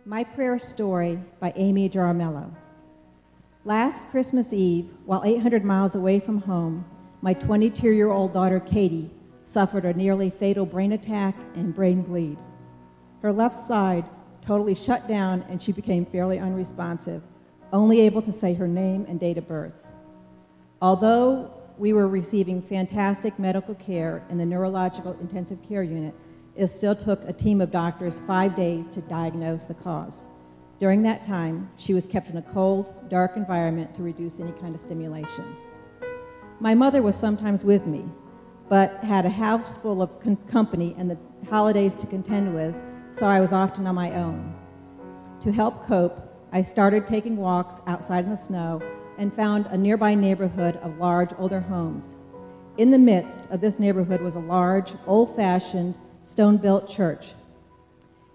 My Prayer Story by Amy Jaramillo. Last Christmas Eve, while 800 miles away from home, my 22-year-old daughter Katie suffered a nearly fatal brain attack and brain bleed. Her left side totally shut down and she became fairly unresponsive, only able to say her name and date of birth. Although we were receiving fantastic medical care in the neurological intensive care unit, it still took a team of doctors 5 days to diagnose the cause. During that time, she was kept in a cold, dark environment to reduce any kind of stimulation. My mother was sometimes with me, but had a house full of company and the holidays to contend with, so I was often on my own. To help cope, I started taking walks outside in the snow and found a nearby neighborhood of large, older homes. In the midst of this neighborhood was a large, old-fashioned, stone-built church.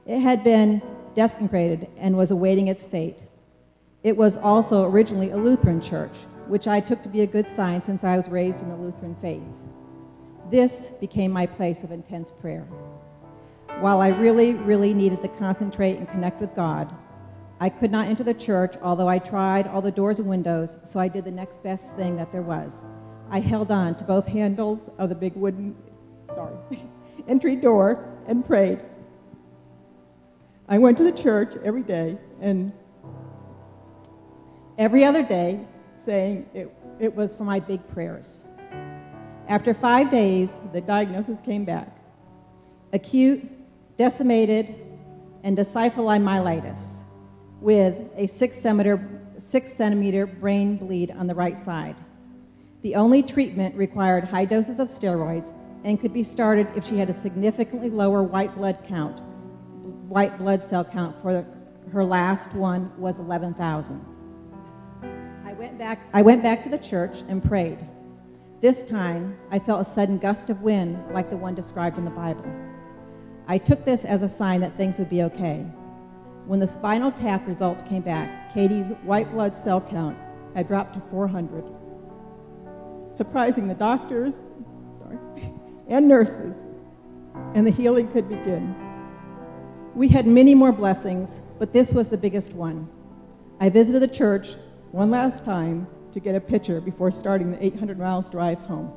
It had been desecrated and was awaiting its fate. It was also originally a Lutheran church, which I took to be a good sign since I was raised in the Lutheran faith. This became my place of intense prayer. While I really needed to concentrate and connect with God, I could not enter the church, although I tried all the doors and windows, so I did the next best thing that there was. I held on to both handles of the big wooden entry door and prayed. I went to the church every day and every other day saying it was for my big prayers. After 5 days, the diagnosis came back. Acute, decimated, endoencephalomyelitis with a 6 centimeter brain bleed on the right side. The only treatment required high doses of steroids and could be started if she had a significantly lower white blood cell count, for her last one was 11,000. I went back to the church and prayed. This time, I felt a sudden gust of wind like the one described in the Bible. I took this as a sign that things would be okay. When the spinal tap results came back, Katie's white blood cell count had dropped to 400. Surprising the doctors and nurses, and the healing could begin. We had many more blessings, but this was the biggest one. I visited the church one last time to get a picture before starting the 800 miles drive home.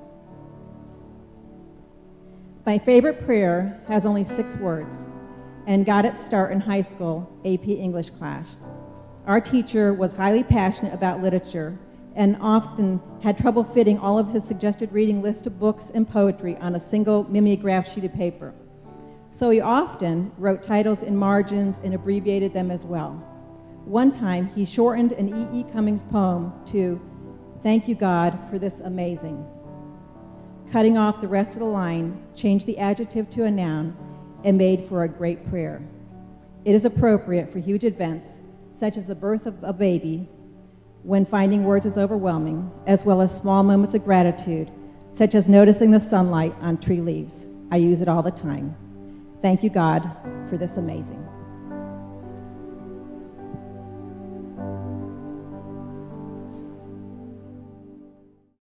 My favorite prayer has only 6 words and got its start in high school AP English class. Our teacher was highly passionate about literature and often had trouble fitting all of his suggested reading list of books and poetry on a single mimeographed sheet of paper. So he often wrote titles in margins and abbreviated them as well. One time, he shortened an E.E. Cummings poem to, "Thank you, God, for this amazing." Cutting off the rest of the line, changed the adjective to a noun, and made for a great prayer. It is appropriate for huge events, such as the birth of a baby, when finding words is overwhelming, as well as small moments of gratitude, such as noticing the sunlight on tree leaves. I use it all the time. Thank you, God, for this amazing.